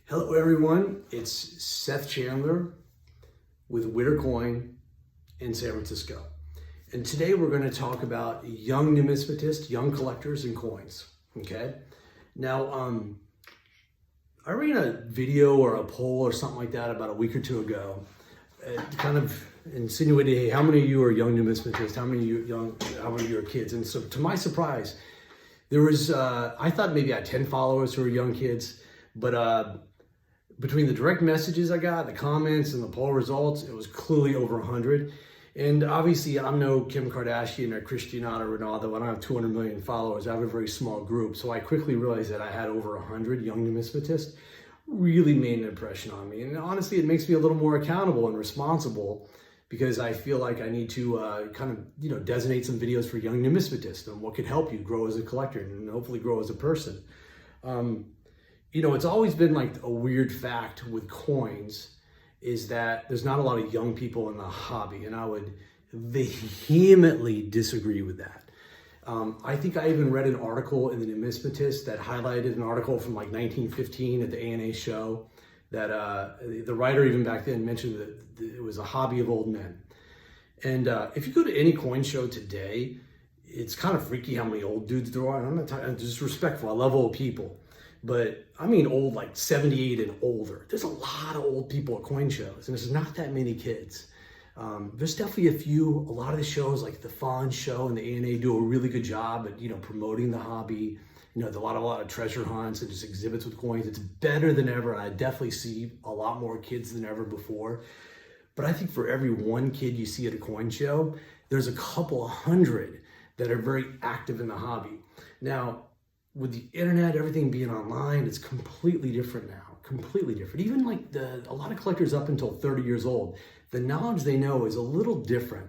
Hello everyone, it's Seth Chandler with Witter Coin in San Francisco. And today we're going to talk about young numismatists, young collectors and coins, okay? Now, I ran a video or a poll or something like that about a week or two ago. It kind of insinuated, hey, how many of you are young numismatists? How many of you are kids? And so to my surprise, there was, I thought maybe I had 10 followers who were young kids, but between the direct messages I got, the comments, and the poll results, it was clearly over 100. And obviously, I'm no Kim Kardashian or Cristiano Ronaldo. I don't have 200 million followers. I have a very small group. So I quickly realized that I had over 100 young numismatists. Really made an impression on me. And honestly, it makes me a little more accountable and responsible because I feel like I need to designate some videos for young numismatists and what could help you grow as a collector and hopefully grow as a person. It's always been like a weird fact with coins is that there's not a lot of young people in the hobby, and I would vehemently disagree with that. I think I even read an article in the Numismatist that highlighted an article from like 1915 at the ANA show that the writer even back then mentioned that it was a hobby of old men. And if you go to any coin show today, it's kind of freaky how many old dudes there are. And I'm not talking disrespectful. I love old people. But I mean old, like 78 and older. There's a lot of old people at coin shows, and there's not that many kids. There's definitely a lot of the shows, like the Fawn Show and the ANA, do a really good job at, promoting the hobby. There's a lot of treasure hunts and just exhibits with coins. It's better than ever, and I definitely see a lot more kids than ever before. But I think for every one kid you see at a coin show, there's a couple of hundred that are very active in the hobby. Now, with the internet, everything being online, it's completely different now, completely different. Even like a lot of collectors up until 30 years old, the knowledge they know is a little different.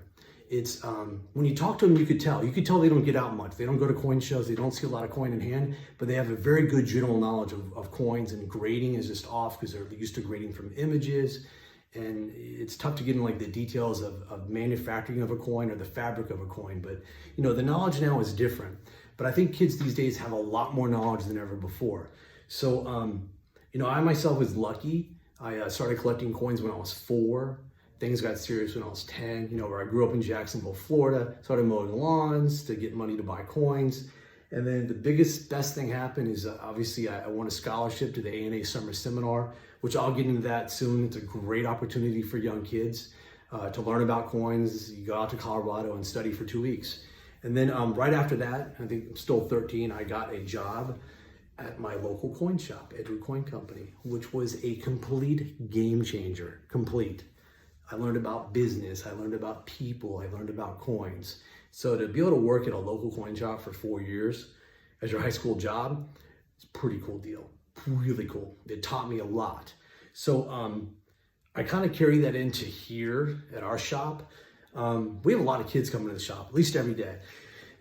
It's, when you talk to them, you could tell they don't get out much. They don't go to coin shows. They don't see a lot of coin in hand, but they have a very good general knowledge of coins, and grading is just off because they're used to grading from images. And it's tough to get in like the details of manufacturing of a coin or the fabric of a coin. But, the knowledge now is different. But I think kids these days have a lot more knowledge than ever before. So, I myself was lucky. I started collecting coins when I was 4. Things got serious when I was 10, where I grew up in Jacksonville, Florida, started mowing lawns to get money to buy coins. And then the best thing happened is obviously I won a scholarship to the ANA Summer Seminar, which I'll get into that soon. It's a great opportunity for young kids to learn about coins. You go out to Colorado and study for 2 weeks. And then right after that, I think I'm still 13, I got a job at my local coin shop, Edward Coin Company, which was a complete game changer, complete. I learned about business, I learned about people, I learned about coins. So to be able to work at a local coin shop for 4 years as your high school job, it's a pretty cool deal, really cool. It taught me a lot. So I kind of carry that into here at our shop. We have a lot of kids coming to the shop, at least every day.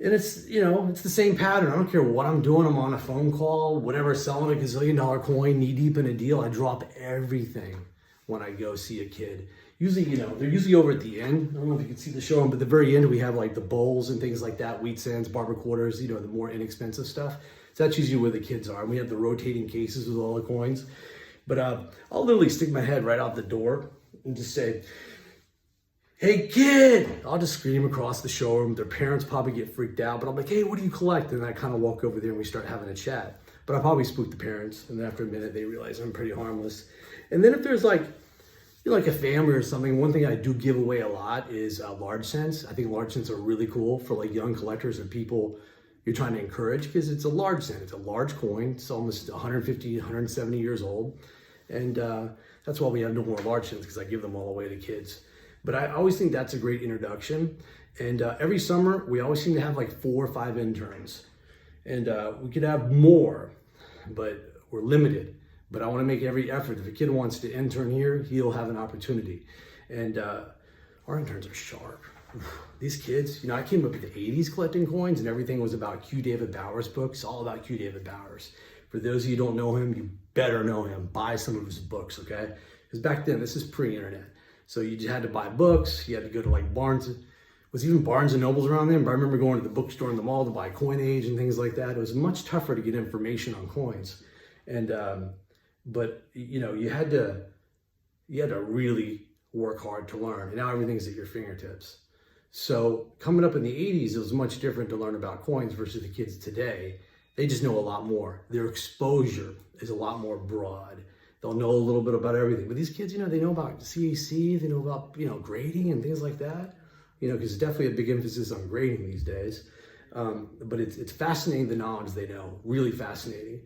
And it's, it's the same pattern. I don't care what I'm doing. I'm on a phone call, whatever, selling a gazillion-dollar coin, knee deep in a deal. I drop everything when I go see a kid. Usually, they're usually over at the end. I don't know if you can see the showroom, but at the very end, we have like the bowls and things like that, wheat cents, barber quarters, the more inexpensive stuff. So that's usually where the kids are. And we have the rotating cases with all the coins. But I'll literally stick my head right out the door and just say, "Hey kid!" I'll just scream across the showroom. Their parents probably get freaked out, but I'm like, "Hey, what do you collect?" And I kind of walk over there and we start having a chat. But I probably spook the parents, and then after a minute they realize I'm pretty harmless. And then if there's like a family or something, one thing I do give away a lot is large cents. I think large cents are really cool for like young collectors or people you're trying to encourage, because it's a large cent. It's a large coin. It's almost 150, 170 years old. And that's why we have no more large cents, because I give them all away to kids. But I always think that's a great introduction. And every summer, we always seem to have like 4 or 5 interns. And we could have more, but we're limited. But I want to make every effort. If a kid wants to intern here, he'll have an opportunity. And our interns are sharp. These kids, I came up in the 80s collecting coins, and everything was about Q. David Bowers books, all about Q. David Bowers. For those of you who don't know him, you better know him. Buy some of his books, okay? Because back then, this is pre-internet. So you just had to buy books. You had to go to like Barnes. Was even Barnes and Nobles around then? But I remember going to the bookstore in the mall to buy Coin Age and things like that. It was much tougher to get information on coins. And but you had to really work hard to learn. And now everything's at your fingertips. So coming up in the 80s, it was much different to learn about coins versus the kids today. They just know a lot more. Their exposure is a lot more broad. They'll know a little bit about everything. But these kids, they know about CAC, they know about, grading and things like that. Because there's definitely a big emphasis on grading these days. But it's fascinating, the knowledge they know, really fascinating.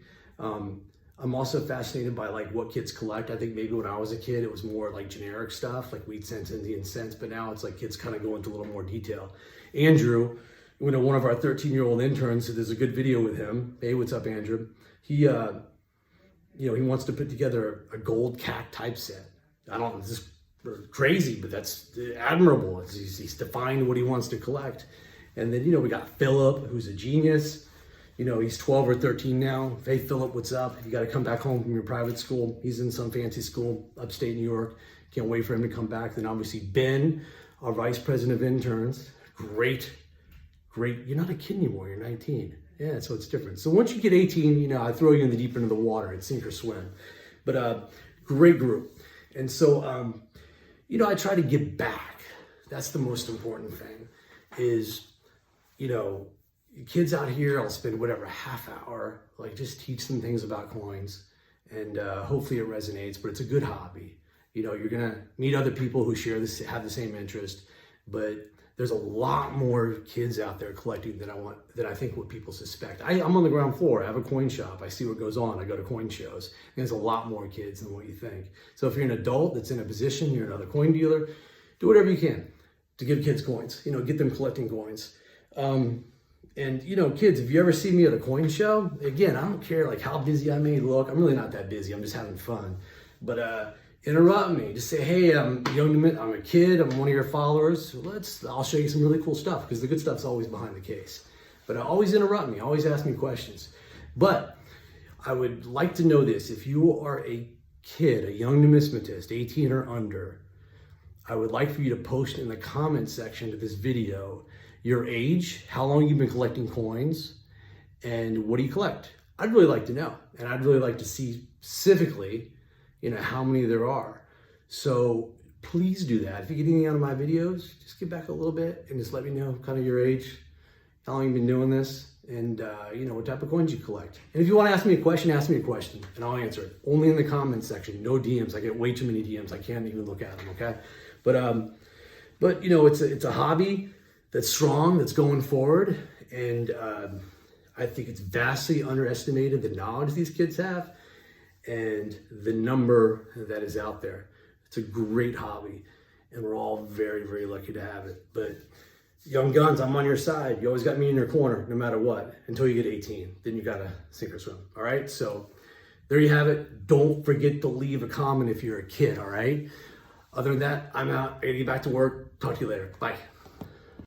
I'm also fascinated by like what kids collect. I think maybe when I was a kid, it was more like generic stuff, like wheat cents, Indian cents, but now it's like kids kind of go into a little more detail. Andrew, one of our 13-year-old interns, so there's a good video with him. Hey, what's up, Andrew? He wants to put together a gold cat typeset. I don't know, it's just crazy, but that's admirable. He's defined what he wants to collect. And then, we got Philip, who's a genius. He's 12 or 13 now. Hey, Philip, what's up? You got to come back home from your private school. He's in some fancy school upstate New York. Can't wait for him to come back. Then obviously Ben, our vice president of interns. Great. You're not a kid anymore. You're 19. Yeah, so it's different. So once you get 18, I throw you in the deep end of the water. It's sink or swim. But great group. And so, I try to give back. That's the most important thing is, kids out here, I'll spend whatever, half hour, like just teach them things about coins, and hopefully it resonates, but it's a good hobby. You're gonna meet other people who have the same interest, but there's a lot more kids out there collecting than I think what people suspect. I'm on the ground floor, I have a coin shop, I see what goes on, I go to coin shows, and there's a lot more kids than what you think. So if you're an adult that's in a position, you're another coin dealer, do whatever you can to give kids coins, get them collecting coins. And kids, if you ever see me at a coin show, again, I don't care like how busy I may look. I'm really not that busy. I'm just having fun. But interrupt me. Just say, hey, I'm a kid. I'm one of your followers. I'll show you some really cool stuff because the good stuff's always behind the case. But always interrupt me. Always ask me questions. But I would like to know this. If you are a kid, a young numismatist, 18 or under, I would like for you to post in the comment section to this video your age, how long you've been collecting coins, and what do you collect? I'd really like to know. And I'd really like to see specifically, how many there are. So please do that. If you get anything out of my videos, just get back a little bit and just let me know kind of your age, how long you've been doing this, and what type of coins you collect. And if you want to ask me a question, and I'll answer it. Only in the comments section, no DMs. I get way too many DMs. I can't even look at them, okay? But it's a hobby that's strong, that's going forward, and I think it's vastly underestimated, the knowledge these kids have and the number that is out there. It's a great hobby, and we're all very, very lucky to have it. But young guns, I'm on your side. You always got me in your corner, no matter what, until you get 18. Then you gotta sink or swim, all right? So there you have it. Don't forget to leave a comment if you're a kid, all right? Other than that, I'm out. I gotta get back to work. Talk to you later. Bye.